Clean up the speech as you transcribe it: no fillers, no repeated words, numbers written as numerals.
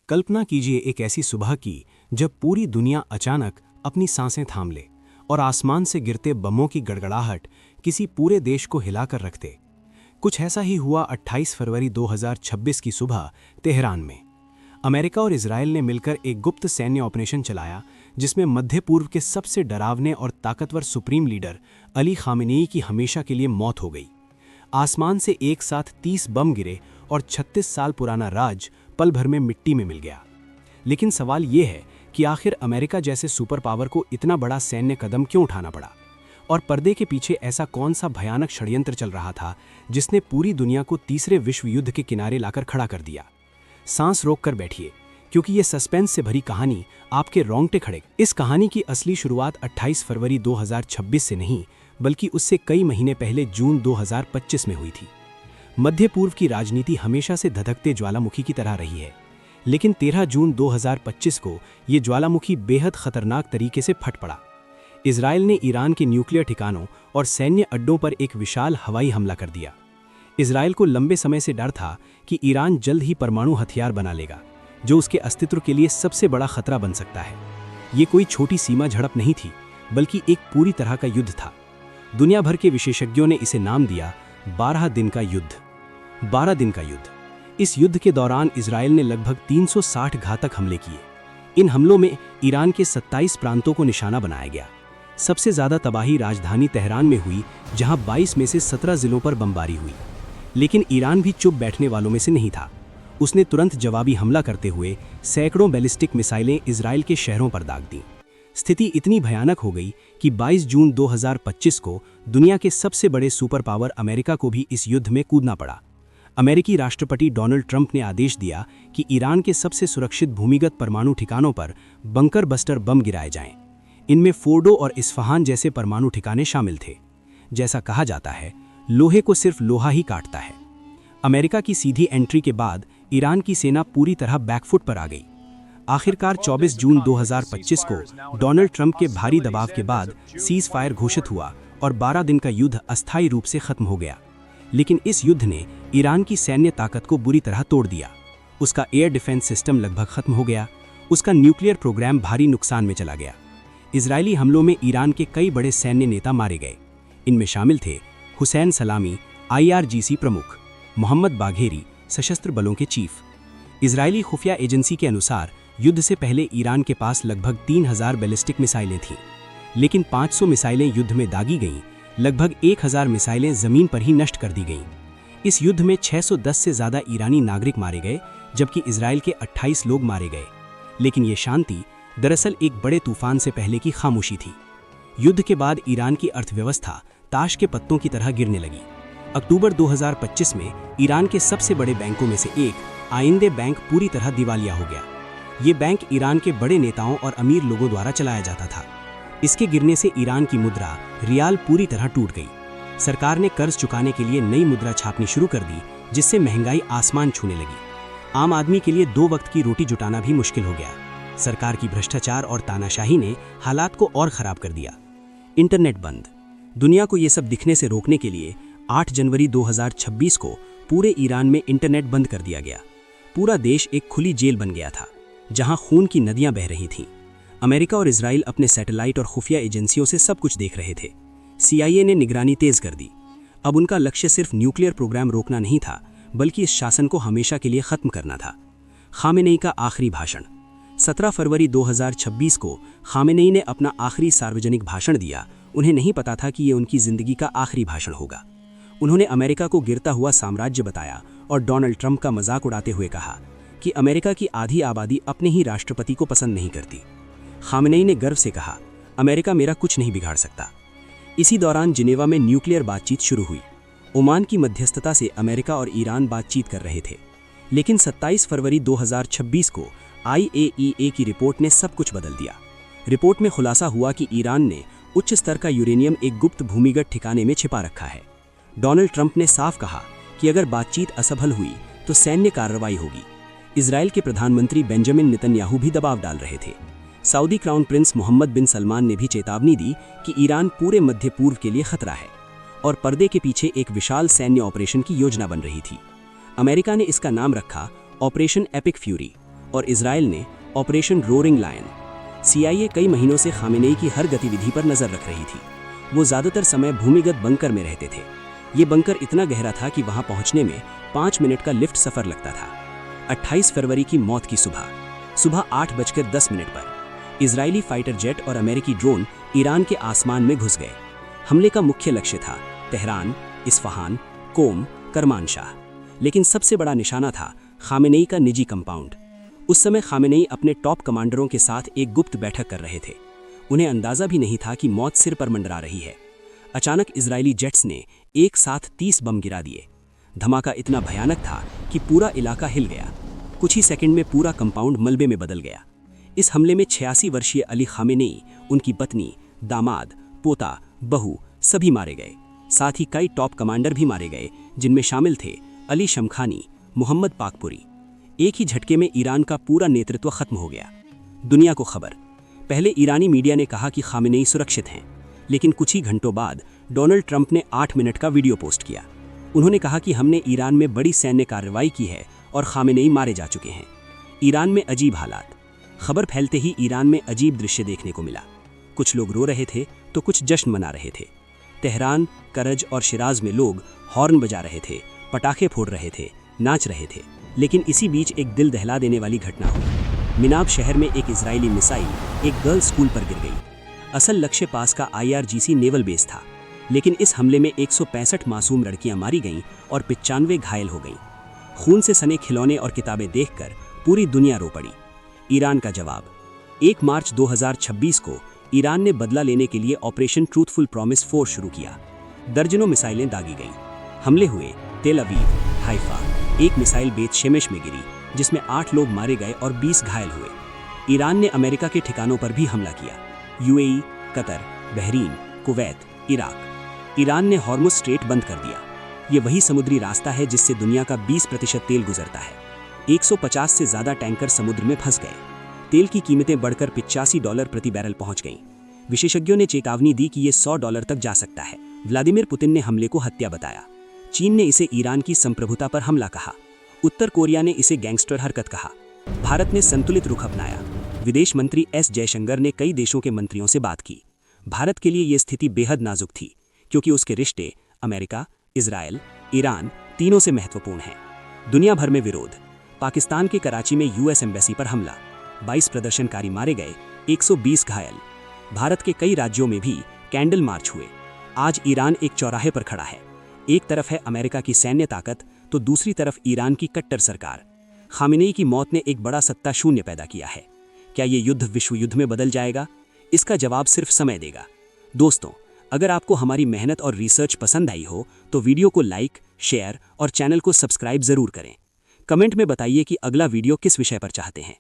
कल्पना कीजिए एक ऐसी सुबह की जब पूरी दुनिया अचानक अपनी सांसें थाम ले और आसमान से गिरते बमों की गड़गड़ाहट किसी पूरे देश को हिलाकर रख दे। कुछ ऐसा ही हुआ 28 फरवरी 2026 की सुबह तेहरान में। अमेरिका और इजरायल ने मिलकर एक गुप्त सैन्य ऑपरेशन चलाया जिसमें मध्य पूर्व के सबसे डरावने और ताकतवर सुप्रीम लीडर अली खामेनेई की हमेशा के लिए मौत हो गई। आसमान से एक साथ 30 बम गिरे और 36 साल पुराना राज पल भर में मिट्टी में मिल गया। लेकिन सवाल ये है कि आखिर अमेरिका जैसे सुपर पावर को इतना बड़ा सैन्य कदम क्यों उठाना पड़ा, और पर्दे के पीछे ऐसा कौन सा भयानक षड्यंत्र चल रहा था जिसने पूरी दुनिया को तीसरे विश्व युद्ध के किनारे लाकर खड़ा कर दिया। सांस रोक कर बैठिए, क्योंकि ये सस्पेंस से भरी कहानी आपके रोंगटे खड़े। इस कहानी की असली शुरुआत 28 फरवरी 2026 से नहीं, बल्कि उससे कई महीने पहले जून 2025 में हुई थी। मध्य पूर्व की राजनीति हमेशा से धधकते ज्वालामुखी की तरह रही है, लेकिन 13 जून 2025 को ये ज्वालामुखी बेहद खतरनाक तरीके से फट पड़ा। इजरायल ने ईरान के न्यूक्लियर ठिकानों और सैन्य अड्डों पर एक विशाल हवाई हमला कर दिया। इजरायल को लंबे समय से डर था कि ईरान जल्द ही परमाणु हथियार बना लेगा, जो उसके अस्तित्व के लिए सबसे बड़ा खतरा बन सकता है। ये कोई छोटी सीमा झड़प नहीं थी, बल्कि एक पूरी तरह का युद्ध था। दुनिया भर के विशेषज्ञों ने इसे नाम दिया 12 दिन का युद्ध। 12 दिन का युद्ध। इस युद्ध के दौरान इजरायल ने लगभग 360 घातक हमले किए। इन हमलों में ईरान के 27 प्रांतों को निशाना बनाया गया। सबसे ज्यादा तबाही राजधानी तेहरान में हुई, जहां 22 में से 17 जिलों पर बमबारी हुई। लेकिन ईरान भी चुप बैठने वालों में से नहीं था। उसने तुरंत जवाबी हमला करते हुए सैकड़ों बैलिस्टिक मिसाइलें इजरायल के शहरों पर दाग दी। स्थिति इतनी भयानक हो गई कि 22 जून 2025 को दुनिया के सबसे बड़े सुपर पावर अमेरिका को भी इस युद्ध में कूदना पड़ा। अमेरिकी राष्ट्रपति डोनाल्ड ट्रंप ने आदेश दिया कि ईरान के सबसे सुरक्षित भूमिगत परमाणु ठिकानों पर बंकर बस्टर बम गिराए जाएं। इनमें फोर्डो और इस्फहान जैसे परमाणु ठिकाने शामिल थे। जैसा कहा जाता है, लोहे को सिर्फ लोहा ही काटता है। अमेरिका की सीधी एंट्री के बाद ईरान की सेना पूरी तरह बैकफुट पर आ गई। आखिरकार 24 जून 2025 को डोनाल्ड ट्रंप के भारी दबाव के बाद सीज फायर घोषित हुआ और 12 दिन का युद्ध अस्थायी रूप से खत्म हो गया। लेकिन इस युद्ध ने ईरान की सैन्य ताकत को बुरी तरह तोड़ दिया। उसका एयर डिफेंस सिस्टम लगभग खत्म हो गया। उसका न्यूक्लियर प्रोग्राम भारी नुकसान में चला गया। इजरायली हमलों में ईरान के कई बड़े सैन्य नेता मारे गए। इनमें शामिल थे हुसैन सलामी, IRGC प्रमुख, मोहम्मद बाघेरी, सशस्त्र बलों के चीफ। इजरायली खुफिया एजेंसी के अनुसार युद्ध से पहले ईरान के पास लगभग 3000 बैलिस्टिक मिसाइलें थीं, लेकिन 500 मिसाइलें युद्ध में दागी गईं। लगभग 1000 मिसाइलें जमीन पर ही नष्ट कर दी गईं। इस युद्ध में 610 से ज्यादा ईरानी नागरिक मारे गए, जबकि इजरायल के 28 लोग मारे गए। लेकिन ये शांति दरअसल एक बड़े तूफान से पहले की खामोशी थी। युद्ध के बाद ईरान की अर्थव्यवस्था ताश के पत्तों की तरह गिरने लगी। अक्टूबर 2025 में ईरान के सबसे बड़े बैंकों में से एक आइंदे बैंक पूरी तरह दिवालिया हो गया। ये बैंक ईरान के बड़े नेताओं और अमीर लोगों द्वारा चलाया जाता था। इसके गिरने से ईरान की मुद्रा रियाल पूरी तरह टूट गई। सरकार ने कर्ज चुकाने के लिए नई मुद्रा छापनी शुरू कर दी, जिससे महंगाई आसमान छूने लगी। आम आदमी के लिए 2 वक्त की रोटी जुटाना भी मुश्किल हो गया। सरकार की भ्रष्टाचार और तानाशाही ने हालात को और खराब कर दिया। इंटरनेट बंद। दुनिया को ये सब दिखने से रोकने के लिए 8 जनवरी 2026 को पूरे ईरान में इंटरनेट बंद कर दिया गया। पूरा देश एक खुली जेल बन गया था, जहां खून की नदियां बह रही थीं। अमेरिका और इजराइल अपने सैटेलाइट और खुफिया एजेंसियों से सब कुछ देख रहे थे। CIA ने निगरानी तेज कर दी। अब उनका लक्ष्य सिर्फ न्यूक्लियर प्रोग्राम रोकना नहीं था, बल्कि इस शासन को हमेशा के लिए खत्म करना था। खामेनेई का आखिरी भाषण। 17 फरवरी 2026 को खामेनेई ने अपना आखिरी सार्वजनिक भाषण दिया। उन्हें नहीं पता था कि ये उनकी जिंदगी का आखिरी भाषण होगा। उन्होंने अमेरिका को गिरता हुआ साम्राज्य बताया और डोनाल्ड ट्रंप का मजाक उड़ाते हुए कहा कि अमेरिका की आधी आबादी अपने ही राष्ट्रपति को पसंद नहीं करती। खामेनेई ने गर्व से कहा, अमेरिका मेरा कुछ नहीं बिगाड़ सकता। इसी दौरान जिनेवा में न्यूक्लियर बातचीत शुरू हुई। ओमान की मध्यस्थता से अमेरिका और ईरान बातचीत कर रहे थे। लेकिन 27 फरवरी 2026 को IAEA की रिपोर्ट ने सब कुछ बदल दिया। रिपोर्ट में खुलासा हुआ कि ईरान ने उच्च स्तर का यूरेनियम एक गुप्त भूमिगत ठिकाने में छिपा रखा है। डोनाल्ड ट्रंप ने साफ कहा कि अगर बातचीत असफल हुई तो सैन्य कार्रवाई होगी। इजरायल के प्रधानमंत्री बेंजामिन नेतन्याहू भी दबाव डाल रहे थे। सऊदी क्राउन प्रिंस मोहम्मद बिन सलमान ने भी चेतावनी दी कि ईरान पूरे मध्य पूर्व के लिए खतरा है और पर्दे के पीछे एक विशाल सैन्य ऑपरेशन की योजना बन रही थी। अमेरिका ने इसका नाम रखा ऑपरेशन एपिक फ्यूरी। और इजराइल ने ऑपरेशन रोरिंग लायन। CIA कई महीनों से खामेनेई की हर गतिविधि पर नजर रख रही थी। वो ज्यादातर समय भूमिगत बंकर में रहते थे। ये बंकर इतना गहरा था कि वहां पहुंचने में 5 मिनट का लिफ्ट सफर लगता था। 28 फरवरी की मौत की सुबह 8:10 पर इजरायली फाइटर जेट और अमेरिकी ड्रोन ईरान के आसमान में घुस गए। हमले का मुख्य लक्ष्य था तेहरान, इस्फहान, कोम, करमानशाह, लेकिन सबसे बड़ा निशाना था खामेनेई का निजी कंपाउंड। उस समय खामेनेई अपने टॉप कमांडरों के साथ एक गुप्त बैठक कर रहे थे। उन्हें अंदाजा भी नहीं था कि मौत सिर पर मंडरा रही है। अचानक इजरायली जेट्स ने एक साथ 30 बम गिरा दिए। धमाका इतना भयानक था कि पूरा इलाका हिल गया। कुछ ही सेकंड में पूरा कंपाउंड मलबे में बदल गया। इस हमले में 86 वर्षीय अली खामेनेई, उनकी पत्नी, दामाद, पोता, बहू सभी मारे गए। साथ ही कई टॉप कमांडर भी मारे गए, जिनमें शामिल थे अली शमखानी, मोहम्मद पाकपुरी। एक ही झटके में ईरान का पूरा नेतृत्व खत्म हो गया। दुनिया को खबर। पहले ईरानी मीडिया ने कहा कि खामेनेई सुरक्षित हैं, लेकिन कुछ ही घंटों बाद डोनाल्ड ट्रंप ने 8 मिनट का वीडियो पोस्ट किया। उन्होंने कहा कि हमने ईरान में बड़ी सैन्य कार्रवाई की है और खामेनेई मारे जा चुके हैं। ईरान में अजीब हालात। खबर फैलते ही ईरान में अजीब दृश्य देखने को मिला। कुछ लोग रो रहे थे तो कुछ जश्न मना रहे थे। तेहरान, करज और शिराज में लोग हॉर्न बजा रहे थे, पटाखे फोड़ रहे थे, नाच रहे थे। लेकिन इसी बीच एक दिल दहला देने वाली घटना हुई। मिनाब शहर में एक इजरायली मिसाइल एक गर्ल्स स्कूल पर गिर गई। असल लक्ष्य पास का IRGC नेवल बेस था, लेकिन इस हमले में 165 मासूम लड़कियां मारी गईं और 95 घायल हो गईं। खून से सने खिलौने और किताबें देखकर पूरी दुनिया रो पड़ी। ईरान का जवाब। 1 मार्च 2026 को ईरान ने बदला लेने के लिए ऑपरेशन ट्रूथफुल प्रॉमिस 4 शुरू किया। दर्जनों मिसाइलें दागी गईं। हमले हुए तेल अवीव, हाइफा। एक मिसाइल बेत शेमेश में गिरी, जिसमें 8 लोग मारे गए और 20 घायल हुए। ईरान ने अमेरिका के ठिकानों पर भी हमला किया। UAE, Qatar, Bahrain, Kuwait, Iraq. Iran ने हॉर्मुज स्ट्रेट बंद कर दिया। ये वही समुद्री रास्ता है जिससे दुनिया का 20% तेल गुजरता है। 150 से ज्यादा टैंकर समुद्र में फंस गए। तेल की कीमतें बढ़कर $85 प्रति बैरल पहुंच गईं। विशेषज्ञों ने चेतावनी दी कि ये $100 तक जा सकता है। व्लादिमीर पुतिन ने हमले को हत्या बताया। चीन ने इसे ईरान की संप्रभुता पर हमला कहा। उत्तर कोरिया ने इसे गैंगस्टर हरकत कहा। भारत ने संतुलित रुख अपनाया। विदेश मंत्री S जयशंकर ने कई देशों के मंत्रियों से बात की। भारत के लिए यह स्थिति बेहद नाजुक थी, क्योंकि उसके रिश्ते अमेरिका, इजराइल, ईरान तीनों से महत्वपूर्ण हैं। दुनिया भर में विरोध। पाकिस्तान के कराची में US एम्बेसी पर हमला। 22 प्रदर्शनकारी मारे गए, 120 घायल। भारत के कई राज्यों में भी कैंडल मार्च हुए। आज ईरान एक चौराहे पर खड़ा है। एक तरफ है अमेरिका की सैन्य ताकत, तो दूसरी तरफ ईरान की कट्टर सरकार। खामेनेई की मौत ने एक बड़ा सत्ता शून्य पैदा किया है। क्या ये युद्ध विश्व युद्ध में बदल जाएगा? इसका जवाब सिर्फ समय देगा। दोस्तों, अगर आपको हमारी मेहनत और रिसर्च पसंद आई हो तो वीडियो को लाइक, शेयर और चैनल को सब्सक्राइब जरूर करें। कमेंट में बताइए कि अगला वीडियो किस विषय पर चाहते हैं।